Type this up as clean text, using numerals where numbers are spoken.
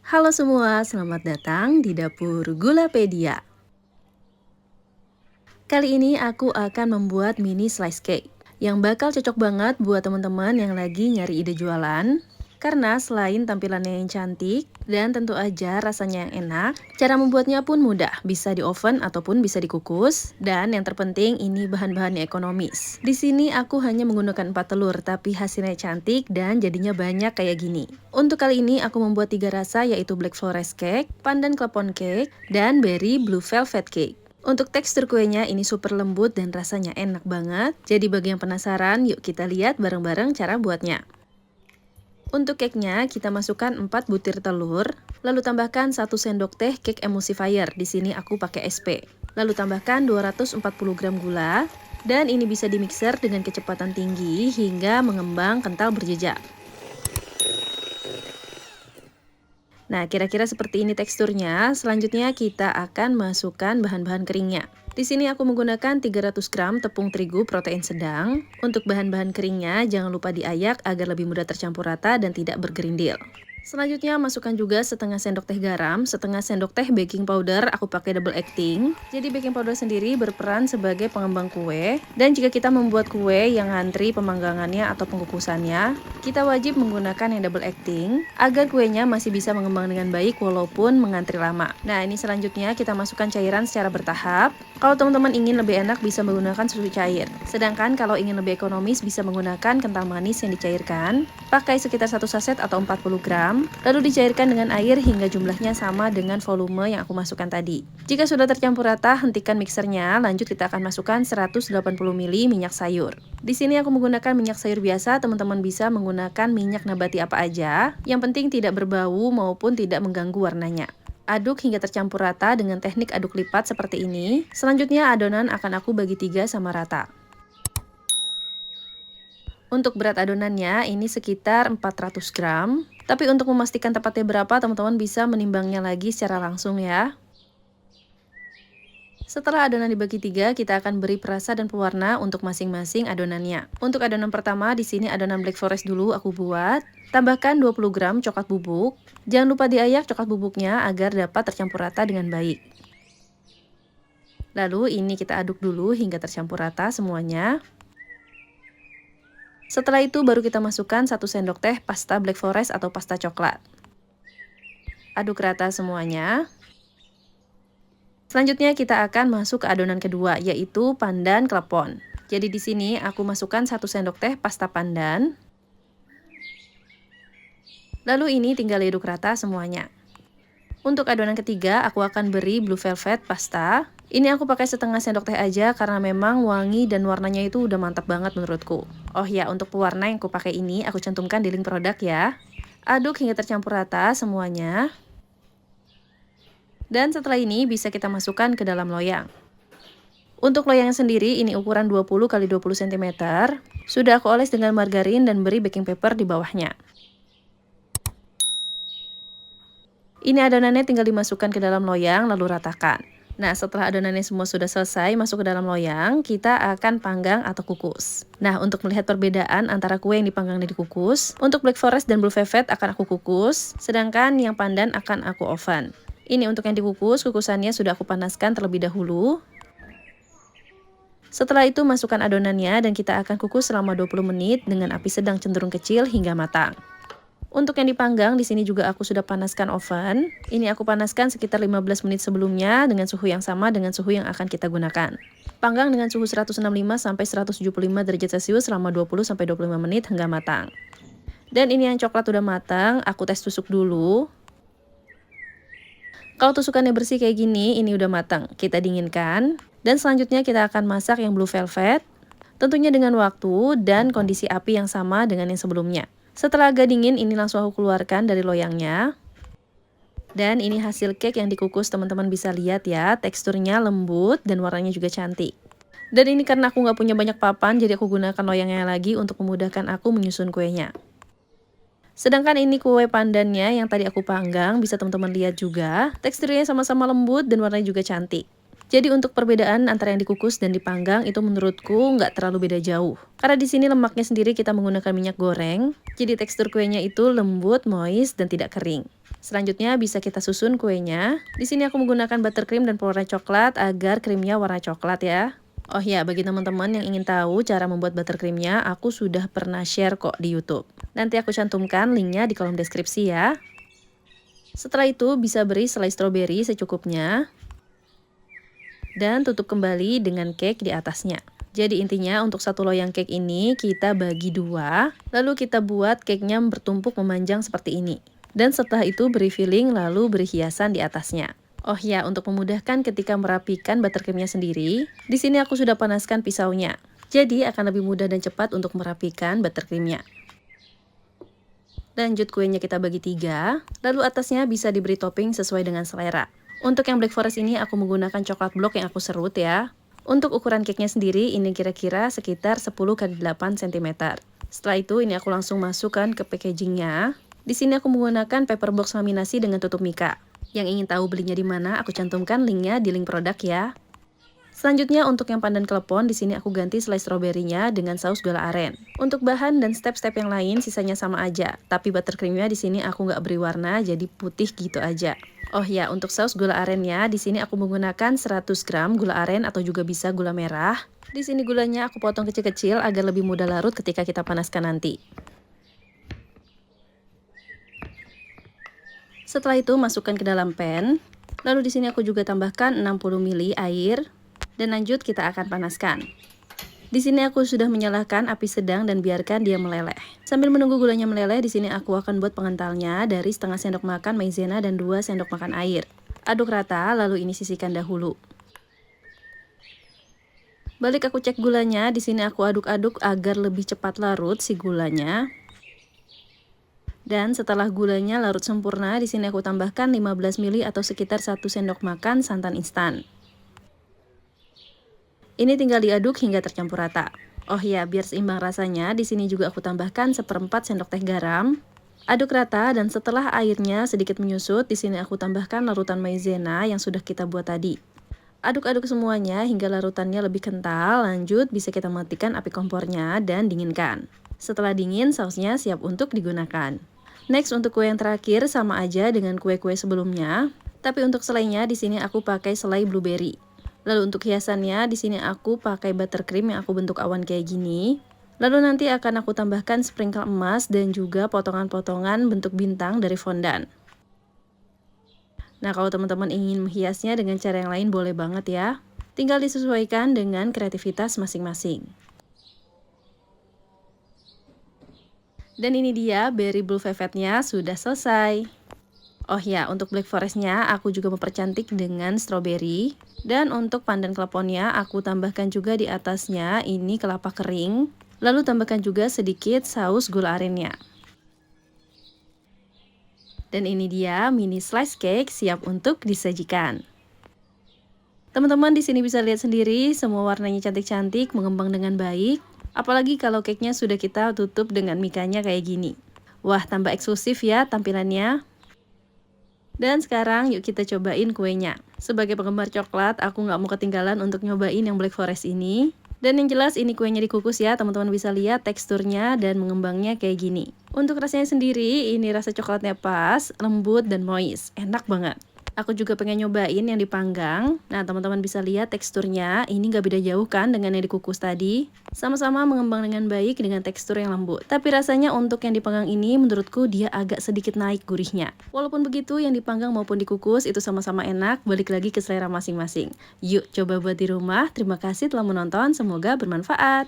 Halo semua, selamat datang di Dapur Gulapedia. Kali ini aku akan membuat mini slice cake yang bakal cocok banget buat teman-teman yang lagi nyari ide jualan. Karena selain tampilannya yang cantik dan tentu aja rasanya yang enak, cara membuatnya pun mudah, bisa di oven ataupun bisa dikukus. Dan yang terpenting ini bahan-bahannya ekonomis. Di sini aku hanya menggunakan 4 telur, tapi hasilnya cantik dan jadinya banyak kayak gini. Untuk kali ini aku membuat 3 rasa, yaitu black forest cake, pandan klepon cake, dan berry blue velvet cake. Untuk tekstur kuenya ini super lembut dan rasanya enak banget. Jadi bagi yang penasaran, yuk kita lihat bareng-bareng cara buatnya. Untuk cake-nya, kita masukkan 4 butir telur, lalu tambahkan 1 sendok teh cake emulsifier. Di sini aku pakai SP. Lalu tambahkan 240 gram gula, dan ini bisa dimixer dengan kecepatan tinggi hingga mengembang kental berjejak. Nah, kira-kira seperti ini teksturnya. Selanjutnya kita akan masukkan bahan-bahan keringnya. Di sini aku menggunakan 300 gram tepung terigu protein sedang. Untuk bahan-bahan keringnya, jangan lupa diayak agar lebih mudah tercampur rata dan tidak bergerindil. Selanjutnya masukkan juga setengah sendok teh garam, setengah sendok teh baking powder, aku pakai double acting. Jadi baking powder sendiri berperan sebagai pengembang kue. Dan jika kita membuat kue yang ngantri pemanggangannya atau pengukusannya, kita wajib menggunakan yang double acting agar kuenya masih bisa mengembang dengan baik walaupun mengantri lama. Nah, ini selanjutnya kita masukkan cairan secara bertahap. Kalau teman-teman ingin lebih enak bisa menggunakan susu cair. Sedangkan kalau ingin lebih ekonomis bisa menggunakan kental manis yang dicairkan. Pakai sekitar 1 saset atau 40 gram. Lalu dicairkan dengan air hingga jumlahnya sama dengan volume yang aku masukkan tadi. Jika sudah tercampur rata, hentikan mixernya. Lanjut kita akan masukkan 180 ml minyak sayur. Di sini aku menggunakan minyak sayur biasa, teman-teman bisa menggunakan minyak nabati apa aja. Yang penting tidak berbau maupun tidak mengganggu warnanya. Aduk hingga tercampur rata dengan teknik aduk lipat seperti ini. Selanjutnya adonan akan aku bagi 3 sama rata. Untuk berat adonannya ini sekitar 400 gram. Tapi untuk memastikan tepatnya berapa, teman-teman bisa menimbangnya lagi secara langsung ya. Setelah adonan dibagi 3, kita akan beri perasa dan pewarna untuk masing-masing adonannya. Untuk adonan pertama, di sini adonan black forest dulu aku buat. Tambahkan 20 gram coklat bubuk. Jangan lupa diayak coklat bubuknya agar dapat tercampur rata dengan baik. Lalu ini kita aduk dulu hingga tercampur rata semuanya. Setelah itu baru kita masukkan 1 sendok teh pasta black forest atau pasta coklat. Aduk rata semuanya. Selanjutnya kita akan masuk ke adonan kedua, yaitu pandan klepon. Jadi di sini aku masukkan 1 sendok teh pasta pandan. Lalu ini tinggal aduk rata semuanya. Untuk adonan ketiga, aku akan beri blue velvet pasta. Ini aku pakai setengah sendok teh aja karena memang wangi dan warnanya itu udah mantap banget menurutku. Oh ya, untuk pewarna yang aku pakai ini aku cantumkan di link produk ya. Aduk hingga tercampur rata semuanya. Dan setelah ini bisa kita masukkan ke dalam loyang. Untuk loyang sendiri ini ukuran 20 x 20 cm. Sudah aku oles dengan margarin dan beri baking paper di bawahnya. Ini adonannya tinggal dimasukkan ke dalam loyang lalu ratakan. Nah, setelah adonannya semua sudah selesai masuk ke dalam loyang, kita akan panggang atau kukus. Nah, untuk melihat perbedaan antara kue yang dipanggang dan dikukus, untuk black forest dan blue velvet akan aku kukus, sedangkan yang pandan akan aku oven. Ini untuk yang dikukus, kukusannya sudah aku panaskan terlebih dahulu. Setelah itu masukkan adonannya dan kita akan kukus selama 20 menit dengan api sedang cenderung kecil hingga matang. Untuk yang dipanggang, di sini juga aku sudah panaskan oven. Ini aku panaskan sekitar 15 menit sebelumnya dengan suhu yang sama dengan suhu yang akan kita gunakan. Panggang dengan suhu 165 sampai 175 derajat Celcius selama 20 sampai 25 menit hingga matang. Dan ini yang coklat udah matang, aku tes tusuk dulu. Kalau tusukannya bersih kayak gini, ini udah matang. Kita dinginkan. Dan selanjutnya kita akan masak yang blue velvet. Tentunya dengan waktu dan kondisi api yang sama dengan yang sebelumnya. Setelah agak dingin, ini langsung aku keluarkan dari loyangnya. Dan ini hasil cake yang dikukus, teman-teman bisa lihat ya. Teksturnya lembut dan warnanya juga cantik. Dan ini karena aku nggak punya banyak papan, jadi aku gunakan loyangnya lagi untuk memudahkan aku menyusun kuenya. Sedangkan ini kue pandannya yang tadi aku panggang, bisa teman-teman lihat juga. Teksturnya sama-sama lembut dan warnanya juga cantik. Jadi untuk perbedaan antara yang dikukus dan dipanggang itu menurutku nggak terlalu beda jauh. Karena di sini lemaknya sendiri kita menggunakan minyak goreng, jadi tekstur kuenya itu lembut, moist, dan tidak kering. Selanjutnya bisa kita susun kuenya. Di sini aku menggunakan buttercream dan pewarna coklat agar krimnya warna coklat ya. Oh ya, bagi teman-teman yang ingin tahu cara membuat buttercreamnya, aku sudah pernah share kok di YouTube. Nanti aku cantumkan linknya di kolom deskripsi ya. Setelah itu bisa beri selai stroberi secukupnya. Dan tutup kembali dengan cake di atasnya. Jadi intinya untuk satu loyang cake ini kita bagi dua, lalu kita buat cake-nya bertumpuk memanjang seperti ini. Dan setelah itu beri filling lalu beri hiasan di atasnya. Oh ya, untuk memudahkan ketika merapikan buttercreamnya sendiri, di sini aku sudah panaskan pisaunya. Jadi akan lebih mudah dan cepat untuk merapikan buttercreamnya. Lanjut kuenya kita bagi 3, lalu atasnya bisa diberi topping sesuai dengan selera. Untuk yang black forest ini aku menggunakan coklat blok yang aku serut ya. Untuk ukuran cake-nya sendiri ini kira-kira sekitar 10 x 8 cm. Setelah itu ini aku langsung masukkan ke packagingnya. Di sini aku menggunakan paper box laminasi dengan tutup mika. Yang ingin tahu belinya di mana, aku cantumkan linknya di link produk ya. Selanjutnya untuk yang pandan klepon, di sini aku ganti selai stroberinya dengan saus gula aren. Untuk bahan dan step-step yang lain sisanya sama aja, tapi buttercreamnya di sini aku nggak beri warna, jadi putih gitu aja. Oh ya, untuk saus gula arennya, di sini aku menggunakan 100 gram gula aren atau juga bisa gula merah. Di sini gulanya aku potong kecil-kecil agar lebih mudah larut ketika kita panaskan nanti. Setelah itu masukkan ke dalam pan. Lalu di sini aku juga tambahkan 60 ml air. Dan lanjut kita akan panaskan. Di sini aku sudah menyalakan api sedang dan biarkan dia meleleh. Sambil menunggu gulanya meleleh, di sini aku akan buat pengentalnya dari setengah sendok makan maizena dan 2 sendok makan air. Aduk rata, lalu ini sisihkan dahulu. Balik aku cek gulanya, di sini aku aduk-aduk agar lebih cepat larut si gulanya. Dan setelah gulanya larut sempurna, di sini aku tambahkan 15 ml atau sekitar 1 sendok makan santan instan. Ini tinggal diaduk hingga tercampur rata. Oh ya, biar seimbang rasanya, di sini juga aku tambahkan 1/4 sendok teh garam. Aduk rata dan setelah airnya sedikit menyusut, di sini aku tambahkan larutan maizena yang sudah kita buat tadi. Aduk-aduk semuanya hingga larutannya lebih kental. Lanjut bisa kita matikan api kompornya dan dinginkan. Setelah dingin, sausnya siap untuk digunakan. Next untuk kue yang terakhir sama aja dengan kue-kue sebelumnya, tapi untuk selainya di sini aku pakai selai blueberry. Lalu untuk hiasannya di sini aku pakai buttercream yang aku bentuk awan kayak gini. Lalu nanti akan aku tambahkan sprinkle emas dan juga potongan-potongan bentuk bintang dari fondant. Nah, kalau teman-teman ingin menghiasnya dengan cara yang lain boleh banget ya. Tinggal disesuaikan dengan kreativitas masing-masing. Dan ini dia berry blue velvetnya sudah selesai. Oh ya, untuk black forestnya aku juga mempercantik dengan strawberry. Dan untuk pandan kleponnya aku tambahkan juga di atasnya ini kelapa kering. Lalu tambahkan juga sedikit saus gula arennya. Dan ini dia mini slice cake siap untuk disajikan. Teman-teman di sini bisa lihat sendiri semua warnanya cantik-cantik, mengembang dengan baik. Apalagi kalau cake-nya sudah kita tutup dengan mikanya kayak gini. Wah, tambah eksklusif ya tampilannya. Dan sekarang yuk kita cobain kuenya. Sebagai penggemar coklat, aku nggak mau ketinggalan untuk nyobain yang black forest ini. Dan yang jelas ini kuenya dikukus ya, teman-teman bisa lihat teksturnya dan mengembangnya kayak gini. Untuk rasanya sendiri, ini rasa coklatnya pas, lembut dan moist. Enak banget. Aku juga pengen nyobain yang dipanggang. Nah, teman-teman bisa lihat teksturnya. Ini nggak beda jauh kan dengan yang dikukus tadi. Sama-sama mengembang dengan baik dengan tekstur yang lembut. Tapi rasanya untuk yang dipanggang ini menurutku dia agak sedikit naik gurihnya. Walaupun begitu, yang dipanggang maupun dikukus itu sama-sama enak. Balik lagi ke selera masing-masing. Yuk coba buat di rumah. Terima kasih telah menonton. Semoga bermanfaat.